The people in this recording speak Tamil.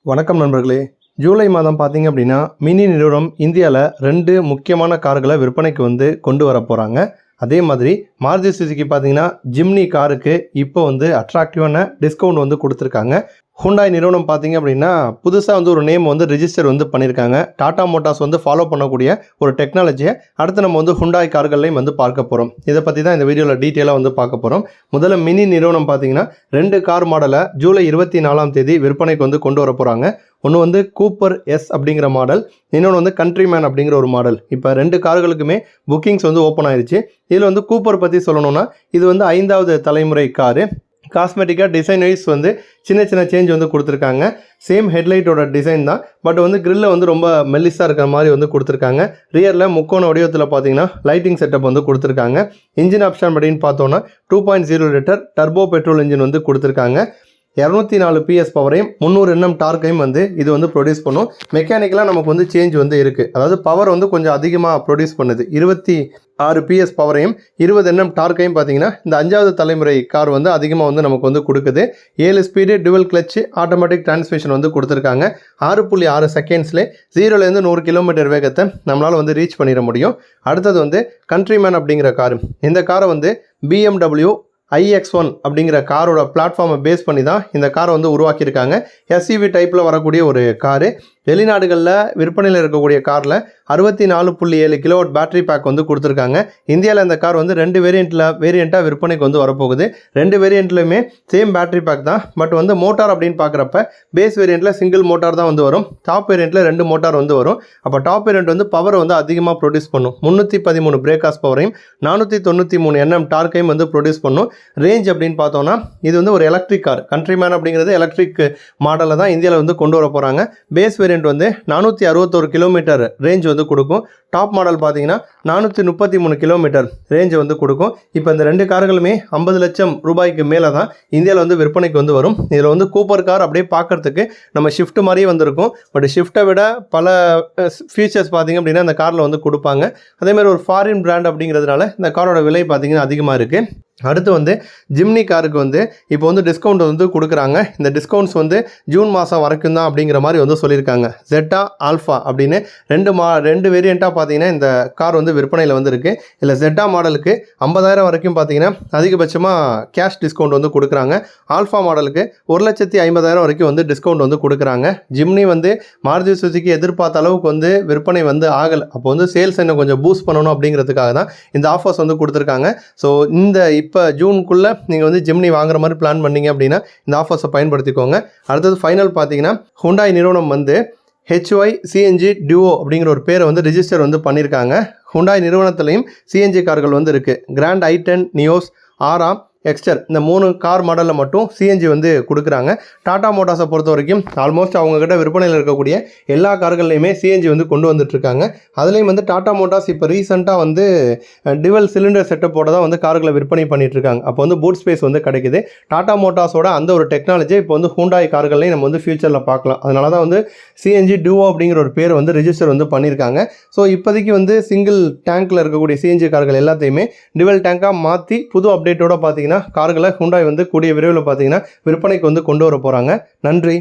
வணக்கம் நண்பர்களே. ஜூலை மாதம் பார்த்தீங்க அப்படின்னா மினி நிறுவனம் இந்தியாவில் 2 முக்கியமான கார்களை விற்பனைக்கு கொண்டு வர போகிறாங்க. அதே மாதிரி மாருதி சுசுகி பார்த்தீங்கன்னா ஜிம்னி காருக்கு இப்போ அட்ராக்டிவான டிஸ்கவுண்ட் கொடுத்துருக்காங்க. ஹுண்டாய் நிறுவனம் பார்த்தீங்க அப்படின்னா புதுசாக ஒரு நேம் ரிஜிஸ்டர் பண்ணியிருக்காங்க. டாடா மோட்டார்ஸ் ஃபாலோ பண்ணக்கூடிய ஒரு டெக்னாலஜியை அடுத்து நம்ம ஹுண்டாய் கார்களையும் பார்க்க போகிறோம். இதை பற்றி தான் இந்த வீடியோவில் டீட்டெயிலாக பார்க்க போகிறோம். முதல்ல மினி நிறுவனம் பார்த்தீங்கன்னா 2 கார் மாடலை ஜூலை 24ஆம் தேதி விற்பனைக்கு கொண்டு வர போகிறாங்க. ஒன்று கூப்பர் எஸ் அப்படிங்கிற மாடல், இன்னொன்று கண்ட்ரிமேன் அப்படிங்கிற ஒரு மாடல். இப்போ 2 கார்களுக்குமே புக்கிங்ஸ் ஓப்பன் ஆயிடுச்சு. இதில் கூப்பர் பற்றி சொல்லணும்னா இது 5வது தலைமுறை காரு. காஸ்மெட்டிக்காக டிசைன் வைஸ் சின்ன சின்ன சேஞ்ச் கொடுத்துருக்காங்க. சேம் ஹெட்லைட்டோட டிசைன் தான், பட் கிரில்ல ரொம்ப மெல்லிஸாக இருக்கிற மாதிரி கொடுத்துருக்காங்க. ரியரில் முக்கோண வடிவத்தில் பார்த்தீங்கன்னா லைட்டிங் செட்டப் கொடுத்துருக்காங்க. இன்ஜின் ஆப்ஷன் அப்படின்னு பார்த்தோன்னா 2.0 லிட்டர் டர்போ பெட்ரோல் இன்ஜின் கொடுத்துருக்காங்க. 204 PS பவரையும் 300 Nm டார்க்கையும் இது ப்ரொடியூஸ் பண்ணும். மெக்கானிக்கலாக நமக்கு சேஞ்ச் இருக்குது. அதாவது பவர் கொஞ்சம் அதிகமாக ப்ரொடியூஸ் பண்ணுது. 26 PS பவரையும் 20 Nm டார்க்கையும் பார்த்தீங்கன்னா இந்த 5வது தலைமுறை கார் அதிகமாக நமக்கு கொடுக்குது. 7 speed dual clutch automatic transmission கொடுத்துருக்காங்க. 6.6 செகண்ட்ஸ்லேயே 0லேருந்து 100 கிலோமீட்டர் வேகத்தை நம்மளால் ரீச் பண்ணிட முடியும். அடுத்தது கண்ட்ரிமேன் அப்படிங்கிற கார். இந்த காரை BMW iX1 அப்படிங்கிற காரோட பிளாட்ஃபார்மை பேஸ் பண்ணி தான் இந்த காரை உருவாக்கியிருக்காங்க. SUV டைப்பில் வரக்கூடிய ஒரு காரு. வெளிநாடுகளில் விற்பனையில் இருக்கக்கூடிய காரில் 64.7 கிலோவாட் பேட்டரி பேக் கொடுத்துருக்காங்க. இந்தியாவில் இந்த கார் 2 வேரியண்ட்டாக விற்பனைக்கு வரப்போகுது. 2 வேரியண்ட்லையுமே சேம் பேட்டரி பேக் தான். பட் மோட்டார் அப்படின்னு பார்க்குறப்ப பேஸ் வேரியண்ட்டில் சிங்கிள் மோட்டார் தான் வரும். டாப் வேரியண்ட்டில் 2 மோட்டார் வரும். அப்போ டாப் வேரியண்ட் பவர் அதிகமாக ப்ரொடியூஸ் பண்ணும். 313 பிரேக்காஸ் பவரையும் 493 Nm டார்க்கையும் ப்ரொடியூஸ் பண்ணும். ரேஞ்ச் அப்படின்னு பார்த்தோன்னா இது ஒரு எலக்ட்ரிக் கார். கண்ட்ரிமேன் அப்படிங்கிறது எலக்ட்ரிக் மாடலில் தான் இந்தியாவில் கொண்டு வர போகிறாங்க. பேஸ் வேரியண்ட் 461 கிலோமீட்டர் ரேஞ்ச் கொடுக்கும். டாப் மாடல் பார்த்தீங்கன்னா 433 கிலோமீட்டர் ரேஞ்ச் கொடுக்கும். இப்போ இந்த 2 கார்களுமே 50 லட்சம் ரூபாய்க்கு மேலே தான் இந்தியாவில் விற்பனைக்கு வரும். இதில் கூப்பர் கார் அப்படியே பார்க்கறதுக்கு நம்ம ஷிஃப்ட் மாதிரியே வந்திருக்கும். பட் ஷிஃப்ட்டை விட பல ஃபீச்சர்ஸ் பார்த்தீங்க அப்படின்னா இந்த காரில் கொடுப்பாங்க. அதேமாதிரி ஒரு ஃபாரின் பிராண்ட் அப்படிங்கிறதுனால இந்த காரோட விலை பார்த்தீங்கன்னா அதிகமாக இருக்குது. அடுத்து ஜிம்னி காருக்கு இப்போ டிஸ்கவுண்ட் கொடுக்குறாங்க. இந்த டிஸ்கவுண்ட்ஸ் ஜூன் மாதம் வரைக்கும் தான் அப்படிங்கிற மாதிரி சொல்லியிருக்காங்க. ஜெட்டா ஆல்ஃபா அப்படின்னு 2 வேரியண்ட்டாக பார்த்தீங்கன்னா இந்த கார் விற்பனையில் இருக்குது. இல்லை ஜெட்டா மாடலுக்கு 50,000 வரைக்கும் பார்த்தீங்கன்னா அதிகபட்சமாக கேஷ் டிஸ்கவுண்ட் கொடுக்குறாங்க. ஆல்ஃபா மாடலுக்கு 1,50,000 வரைக்கும் டிஸ்கவுண்ட் கொடுக்குறாங்க. ஜிம்னி மாருதி சுசுகி எதிர்பார்த்த அளவுக்கு விற்பனை ஆகலை. அப்போ சேல்ஸ் இன்னும் கொஞ்சம் பூஸ்ட் பண்ணணும் அப்படிங்கிறதுக்காக தான் இந்த ஆஃபர்ஸ் கொடுத்துருக்காங்க. ஸோ இந்த இப்போ ஜூனுக்குள்ளே நீங்கள் ஜிம்னி வாங்குற மாதிரி பிளான் பண்ணிங்க அப்படின்னா இந்த ஆஃபர்ஸை பயன்படுத்திக்கோங்க. அடுத்தது ஃபைனல் பார்த்தீங்கன்னா ஹுண்டாய் நிறுவனம் HY CNG டியூவோ அப்படிங்கிற ஒரு பேரை ரிஜிஸ்டர் பண்ணியிருக்காங்க. ஹுண்டாய் நிறுவனத்துலேயும் CNG கார்கள் இருக்குது. கிராண்ட் i10, நியோஸ், ஆரா, எக்ஸ்டர் இந்த 3 கார் மாடலில் மட்டும் CNG கொடுக்குறாங்க. டாடா மோட்டார்ஸை பொறுத்த வரைக்கும் ஆல்மோஸ்ட் அவங்கக்கிட்ட விற்பனையில் இருக்கக்கூடிய எல்லா கார்கள்லையுமே CNG கொண்டு வந்துட்டுருக்காங்க. அதுலேயும் டாடா மோட்டார்ஸ் இப்போ ரீசெண்டாக டிவல் சிலிண்டர் செட்டப்போட தான் கார்களை விற்பனை பண்ணிகிட்ருக்காங்க. அப்போ பூட் ஸ்பேஸ் கிடைக்குது. டாடா மோட்டார்ஸோட அந்த ஒரு டெக்னாலஜி இப்போ ஹுண்டாய் கார்கள்லையும் நம்ம ஃபியூச்சரில் பார்க்கலாம். அதனால தான் CNG டியூவோ அப்படிங்கிற ஒரு பேர் ரிஜிஸ்டர் பண்ணியிருக்காங்க. ஸோ இப்போதைக்கு சிங்கிள் டேங்க்கில் இருக்கக்கூடிய CNG கார்கள் எல்லாத்தையுமே டிவல் டேங்காக மாற்றி புது அப்டேட்டோட பார்த்தீங்கன்னா கார்களை ஹுண்டாய் கூடிய விரைவில் பார்த்தீங்கன்னா விற்பனைக்கு கொண்டு வர போகிறாங்க. நன்றி.